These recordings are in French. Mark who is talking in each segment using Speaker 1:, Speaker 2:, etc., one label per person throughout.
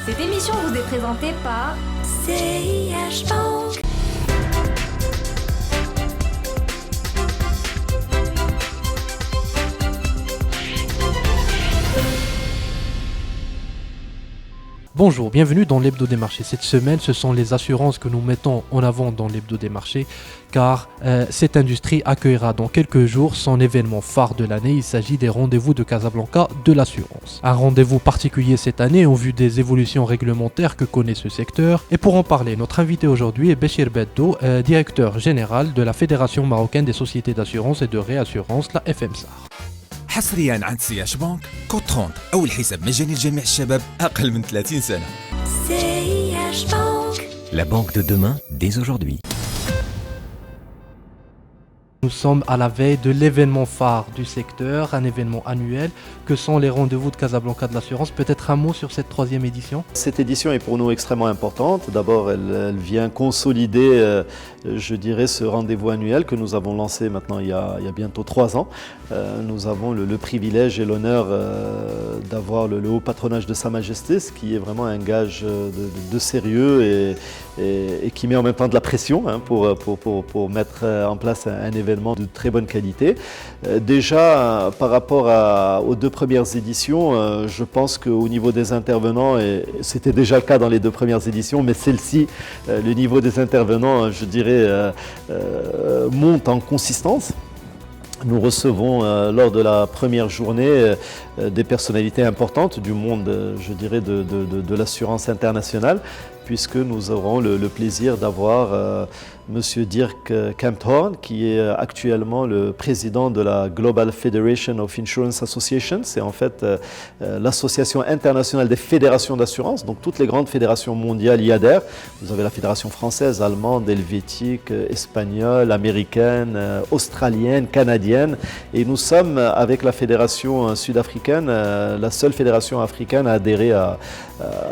Speaker 1: Cette émission vous est présentée par CIH Bank.
Speaker 2: Bonjour, bienvenue dans l'Hebdo des marchés. Cette semaine, ce sont les assurances que nous mettons en avant dans l'Hebdo des marchés, car cette industrie accueillera dans quelques jours son événement phare de l'année. Il s'agit des rendez-vous de Casablanca de l'assurance. Un rendez-vous particulier cette année en vue des évolutions réglementaires que connaît ce secteur. Et pour en parler, notre invité aujourd'hui est Béchir Beddo, directeur général de la Fédération marocaine des sociétés d'assurance et de réassurance, la FMSAR.
Speaker 3: حصريا عند سياش بانك كود 30 أول حساب مجاني لجميع الشباب أقل من 30 سنة.
Speaker 1: CIH Bank.
Speaker 4: La banque de demain, dès aujourd'hui.
Speaker 2: Nous sommes à la veille de l'événement phare du secteur, un événement annuel que sont les rendez-vous de Casablanca de l'assurance. Peut-être un mot sur cette troisième édition?
Speaker 5: Cette édition est pour nous extrêmement importante. D'abord, elle vient consolider, je dirais, ce rendez-vous annuel que nous avons lancé maintenant il y a bientôt 3 ans. Nous avons le privilège et l'honneur d'avoir le haut patronage de Sa Majesté, ce qui est vraiment un gage de sérieux et qui met en même temps de la pression pour mettre en place un événement de très bonne qualité. Déjà, par rapport aux 2 premières éditions, je pense qu'au niveau des intervenants, et c'était déjà le cas dans les 2 premières éditions, mais celle-ci, le niveau des intervenants, je dirais, monte en consistance. Nous recevons lors de la première journée des personnalités importantes du monde, je dirais, de l'assurance internationale, puisque nous aurons le plaisir d'avoir Monsieur Dirk Kempthorne, qui est actuellement le président de la Global Federation of Insurance Associations. C'est en fait l'association internationale des fédérations d'assurance, donc toutes les grandes fédérations mondiales y adhèrent. Vous avez la fédération française, allemande, helvétique, espagnole, américaine, australienne, canadienne. Et nous sommes, avec la fédération sud-africaine, la seule fédération africaine à adhérer à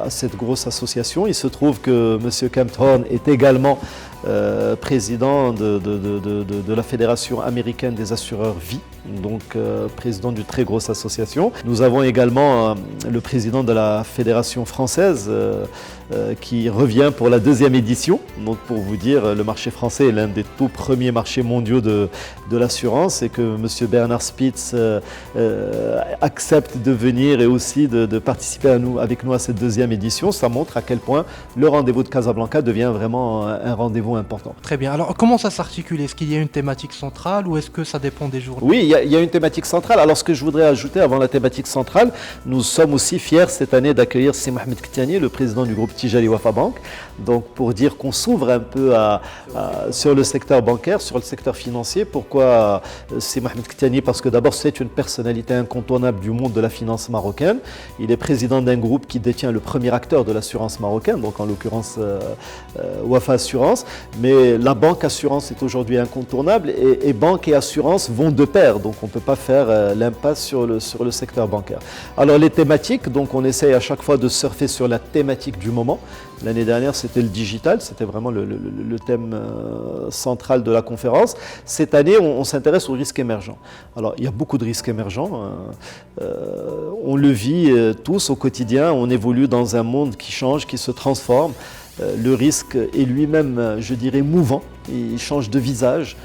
Speaker 5: cette grosse association. Il se trouve que Monsieur Kempthorne est également président de la Fédération américaine des assureurs vie, donc président d'une très grosse association. Nous avons également le président de la Fédération française qui revient pour la 2e édition. Donc pour vous dire, le marché français est l'un des tout premiers marchés mondiaux de l'assurance, et que M. Bernard Spitz accepte de venir et aussi de participer avec nous à cette 2e édition. Ça montre à quel point le rendez-vous de Casablanca devient vraiment un rendez-vous important.
Speaker 2: Très bien. Alors comment ça s'articule? Est-ce qu'il y a une thématique centrale ou est-ce que ça dépend des journées?
Speaker 5: Oui, il y a une thématique centrale. Alors ce que je voudrais ajouter avant la thématique centrale, nous sommes aussi fiers cette année d'accueillir Si Mohamed Ktiani, le président du groupe Tijari Wafa Bank. Donc pour dire qu'on s'ouvre un peu sur le secteur bancaire, sur le secteur financier. Pourquoi Si Mohamed Ktiani? Parce que d'abord c'est une personnalité incontournable du monde de la finance marocaine. Il est président d'un groupe qui détient le premier acteur de l'assurance marocaine, donc en l'occurrence Wafa Assurance. Mais la banque assurance est aujourd'hui incontournable, et banque et assurance vont de pair, donc on ne peut pas faire l'impasse sur le secteur bancaire. Alors les thématiques, donc on essaye à chaque fois de surfer sur la thématique du moment. L'année dernière c'était le digital, c'était vraiment le thème central de la conférence. Cette année on s'intéresse aux risques émergents. Alors il y a beaucoup de risques émergents, on le vit tous au quotidien, on évolue dans un monde qui change, qui se transforme. Le risque est lui-même, je dirais, mouvant, il change de visage.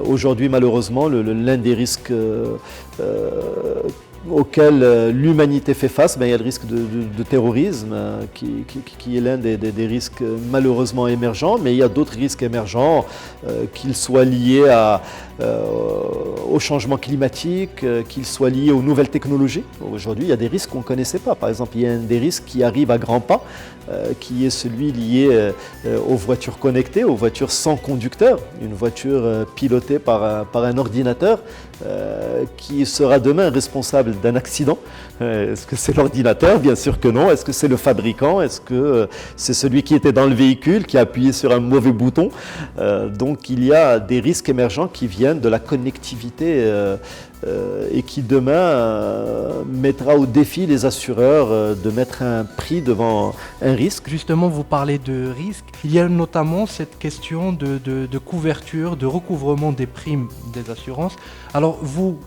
Speaker 5: Aujourd'hui, malheureusement, l'un des risques auquel l'humanité fait face, il y a le risque de terrorisme qui est l'un des risques malheureusement émergents, mais il y a d'autres risques émergents, qu'ils soient liés au changement climatique, qu'ils soient liés aux nouvelles technologies. Aujourd'hui, il y a des risques qu'on ne connaissait pas. Par exemple, il y a un des risques qui arrive à grands pas, qui est celui lié aux voitures connectées, aux voitures sans conducteur, une voiture pilotée par un ordinateur qui sera demain responsable d'un accident. Est-ce que c'est l'ordinateur? Bien sûr que non. Est-ce que c'est le fabricant? Est-ce que c'est celui qui était dans le véhicule, qui a appuyé sur un mauvais bouton? Donc il y a des risques émergents qui viennent de la connectivité et qui demain mettra au défi les assureurs de mettre un prix devant un risque.
Speaker 2: Justement, vous parlez de risque. Il y a notamment cette question de couverture, de recouvrement des primes des assurances. Alors vous,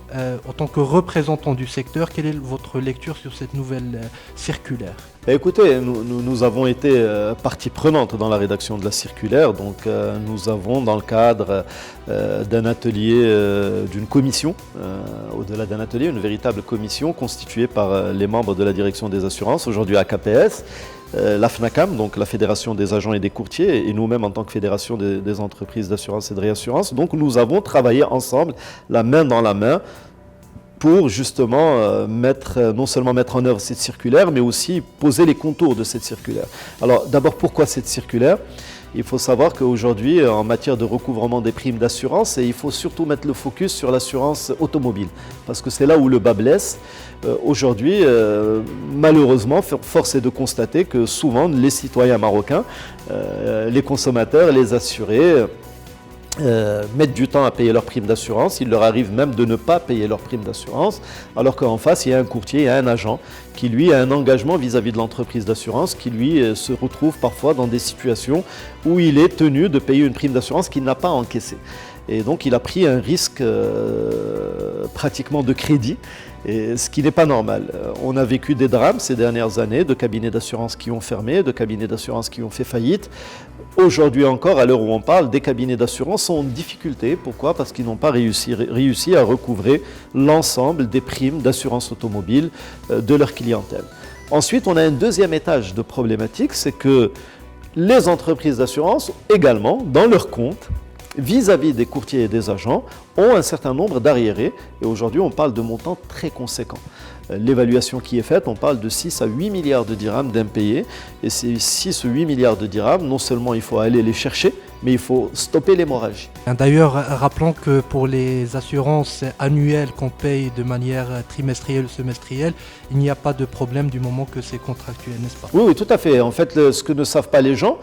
Speaker 2: en tant que représentant du secteur, quelle est votre lecture sur cette nouvelle circulaire?
Speaker 5: Écoutez, nous avons été partie prenante dans la rédaction de la circulaire. Donc, nous avons, dans le cadre d'un atelier, d'une commission, au-delà d'un atelier, une véritable commission constituée par les membres de la direction des assurances, aujourd'hui AKPS, la FNACAM, donc la Fédération des agents et des courtiers, et nous-mêmes en tant que Fédération des entreprises d'assurance et de réassurance. Donc, nous avons travaillé ensemble, la main dans la main, pour justement non seulement mettre en œuvre cette circulaire, mais aussi poser les contours de cette circulaire. Alors d'abord, pourquoi cette circulaire ? Il faut savoir qu'aujourd'hui, en matière de recouvrement des primes d'assurance, il faut surtout mettre le focus sur l'assurance automobile, parce que c'est là où le bas blesse. Aujourd'hui, malheureusement, force est de constater que souvent, les citoyens marocains, les consommateurs, les assurés, mettent du temps à payer leur prime d'assurance. Il leur arrive même de ne pas payer leur prime d'assurance, alors qu'en face, il y a un courtier, il y a un agent qui, lui, a un engagement vis-à-vis de l'entreprise d'assurance, qui, lui, se retrouve parfois dans des situations où il est tenu de payer une prime d'assurance qu'il n'a pas encaissée. Et donc, il a pris un risque pratiquement de crédit, et ce qui n'est pas normal. On a vécu des drames ces dernières années, de cabinets d'assurance qui ont fermé, de cabinets d'assurance qui ont fait faillite. Aujourd'hui encore, à l'heure où on parle, des cabinets d'assurance sont en difficulté. Pourquoi ? Parce qu'ils n'ont pas réussi à recouvrer l'ensemble des primes d'assurance automobile de leur clientèle. Ensuite, on a un deuxième étage de problématique, c'est que les entreprises d'assurance, également, dans leurs comptes, vis-à-vis des courtiers et des agents, ont un certain nombre d'arriérés. Et aujourd'hui, on parle de montants très conséquents. L'évaluation qui est faite, on parle de 6 à 8 milliards de dirhams d'impayés. Et ces 6 ou 8 milliards de dirhams, non seulement il faut aller les chercher, mais il faut stopper l'hémorragie.
Speaker 2: D'ailleurs, rappelons que pour les assurances annuelles qu'on paye de manière trimestrielle ou semestrielle, il n'y a pas de problème du moment que c'est contractuel, n'est-ce pas ?
Speaker 5: Oui, tout à fait. En fait, ce que ne savent pas les gens,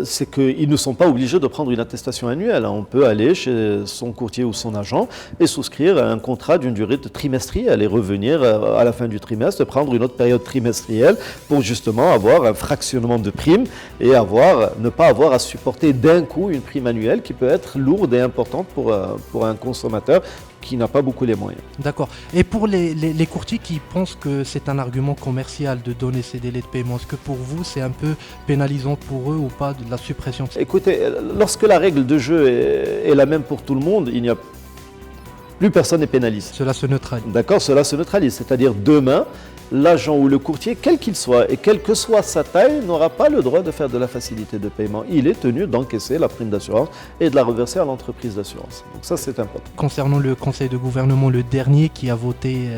Speaker 5: c'est qu'ils ne sont pas obligés de prendre une attestation annuelle. On peut aller chez son courtier ou son agent et souscrire un contrat d'une durée trimestrielle et revenir à la fin du trimestre, prendre une autre période trimestrielle pour justement avoir un fractionnement de primes et ne pas avoir à supporter d'un coup une prime annuelle qui peut être lourde et importante pour un consommateur qui n'a pas beaucoup les moyens.
Speaker 2: D'accord. Et pour les courtiers qui pensent que c'est un argument commercial de donner ces délais de paiement, est-ce que pour vous c'est un peu pénalisant pour eux ou pas de la suppression de ces...
Speaker 5: Écoutez, lorsque la règle de jeu est la même pour tout le monde, plus personne n'est pénalisé.
Speaker 2: Cela se neutralise.
Speaker 5: D'accord, cela se neutralise. C'est-à-dire demain, l'agent ou le courtier, quel qu'il soit et quelle que soit sa taille, n'aura pas le droit de faire de la facilité de paiement. Il est tenu d'encaisser la prime d'assurance et de la reverser à l'entreprise d'assurance. Donc ça, c'est important.
Speaker 2: Concernant le Conseil de gouvernement, le dernier qui a voté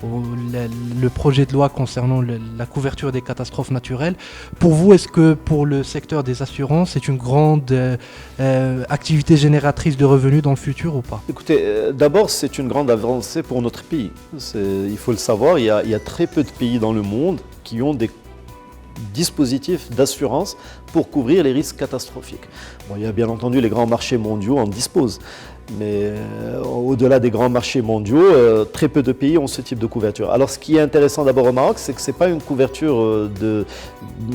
Speaker 2: le projet de loi concernant la couverture des catastrophes naturelles, pour vous, est-ce que pour le secteur des assurances, c'est une grande activité génératrice de revenus dans le futur ou pas ?
Speaker 5: Écoutez, d'abord, c'est une grande avancée pour notre pays. Il faut le savoir, il y a très peu de pays dans le monde qui ont des dispositifs d'assurance pour couvrir les risques catastrophiques. Bon, il y a bien entendu les grands marchés mondiaux en disposent, mais au-delà des grands marchés mondiaux, très peu de pays ont ce type de couverture. Alors ce qui est intéressant d'abord au Maroc, c'est que ce n'est pas une couverture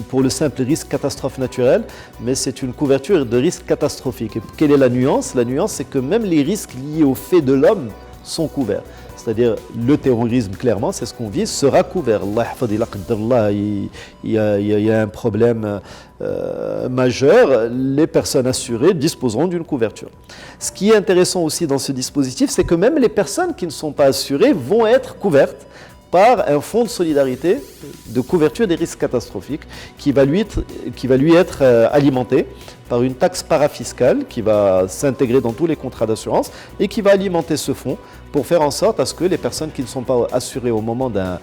Speaker 5: pour le simple risque catastrophe naturelle, mais c'est une couverture de risque catastrophique. Et quelle est la nuance ? La nuance, c'est que même les risques liés au fait de l'homme sont couverts. C'est-à-dire le terrorisme, clairement, c'est ce qu'on vise, sera couvert. Il y a un problème majeur, les personnes assurées disposeront d'une couverture. Ce qui est intéressant aussi dans ce dispositif, c'est que même les personnes qui ne sont pas assurées vont être couvertes par un fonds de solidarité de couverture des risques catastrophiques qui va lui être alimenté par une taxe parafiscale qui va s'intégrer dans tous les contrats d'assurance et qui va alimenter ce fonds pour faire en sorte à ce que les personnes qui ne sont pas assurées au moment d'un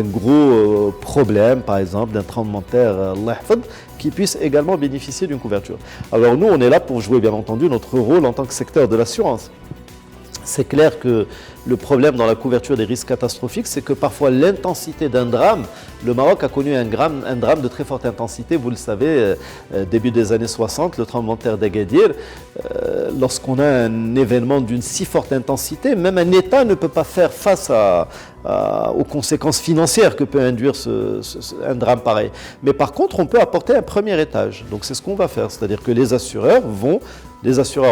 Speaker 5: gros problème, par exemple d'un tremblement de terre, qui puissent également bénéficier d'une couverture. Alors nous, on est là pour jouer bien entendu notre rôle en tant que secteur de l'assurance. C'est clair que le problème dans la couverture des risques catastrophiques, c'est que parfois l'intensité d'un drame, le Maroc a connu un drame de très forte intensité, vous le savez, début des années 60, le tremblement de terre d'Agadir. Lorsqu'on a un événement d'une si forte intensité, même un État ne peut pas faire face à aux conséquences financières que peut induire un drame pareil. Mais par contre, on peut apporter un premier étage. Donc c'est ce qu'on va faire, c'est-à-dire que les assureurs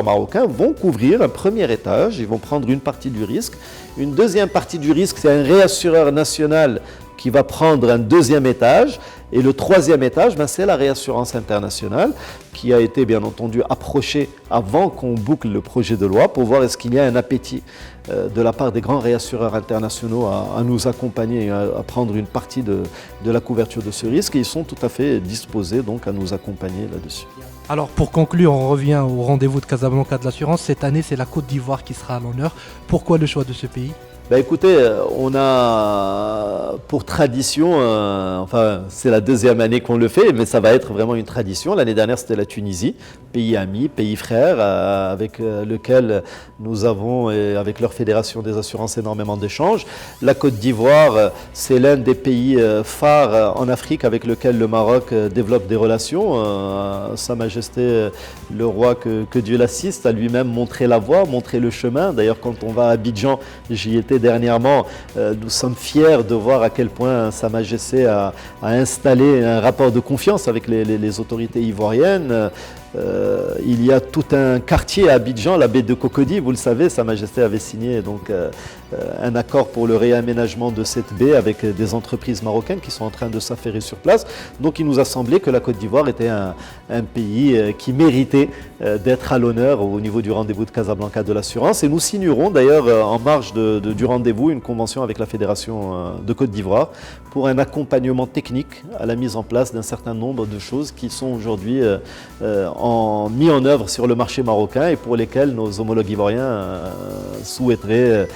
Speaker 5: marocains vont couvrir un premier étage, ils vont prendre une partie du risque. Une deuxième partie du risque, c'est un réassureur national qui va prendre un deuxième étage. Et le troisième étage, c'est la réassurance internationale qui a été bien entendu approchée avant qu'on boucle le projet de loi pour voir est-ce qu'il y a un appétit de la part des grands réassureurs internationaux à nous accompagner, à prendre une partie de la couverture de ce risque. Et ils sont tout à fait disposés donc à nous accompagner là-dessus.
Speaker 2: Alors pour conclure, on revient au rendez-vous de Casablanca de l'assurance. Cette année, c'est la Côte d'Ivoire qui sera à l'honneur. Pourquoi le choix de ce pays ?
Speaker 5: Écoutez, on a pour tradition, c'est la deuxième année qu'on le fait, mais ça va être vraiment une tradition. L'année dernière, c'était la Tunisie, pays ami, pays frère, avec lequel nous avons, et avec leur fédération des assurances, énormément d'échanges. La Côte d'Ivoire, c'est l'un des pays phares en Afrique avec lequel le Maroc développe des relations. Sa Majesté, le roi, que Dieu l'assiste, a lui-même montré la voie, montré le chemin. D'ailleurs, quand on va à Abidjan, j'y étais dernièrement, nous sommes fiers de voir à quel point Sa Majesté a installé un rapport de confiance avec les autorités ivoiriennes. Il y a tout un quartier à Abidjan, la baie de Cocody, vous le savez, Sa Majesté avait signé donc un accord pour le réaménagement de cette baie avec des entreprises marocaines qui sont en train de s'affairer sur place. Donc il nous a semblé que la Côte d'Ivoire était un pays qui méritait d'être à l'honneur au niveau du rendez-vous de Casablanca de l'assurance. Et nous signerons d'ailleurs en marge du rendez-vous une convention avec la Fédération de Côte d'Ivoire pour un accompagnement technique à la mise en place d'un certain nombre de choses qui sont aujourd'hui mis en œuvre sur le marché marocain et pour lesquelles nos homologues ivoiriens souhaiteraient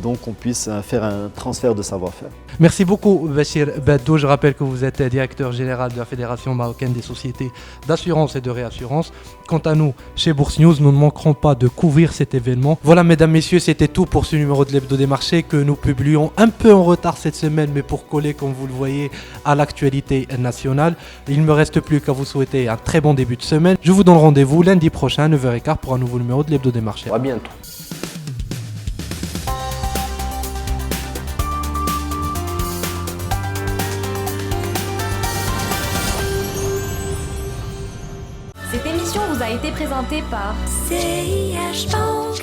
Speaker 5: donc qu'on puisse faire un transfert de savoir-faire.
Speaker 2: Merci beaucoup Bachir Baddou. Je rappelle que vous êtes directeur général de la Fédération marocaine des sociétés d'assurance et de réassurance. Quant à nous, chez Bourse News, nous ne manquerons pas de couvrir cet événement. Voilà mesdames, messieurs, c'était tout pour ce numéro de l'Hebdo des marchés que nous publions un peu en retard cette semaine, mais pour coller, comme vous le voyez, à l'actualité nationale. Il ne me reste plus qu'à vous souhaiter un très bon début de semaine. Je vous donne rendez-vous lundi prochain à 9h15 pour un nouveau numéro de l'Hebdo des marchés.
Speaker 4: À bientôt.
Speaker 1: Cette émission vous a été présentée par
Speaker 6: CIH Bank.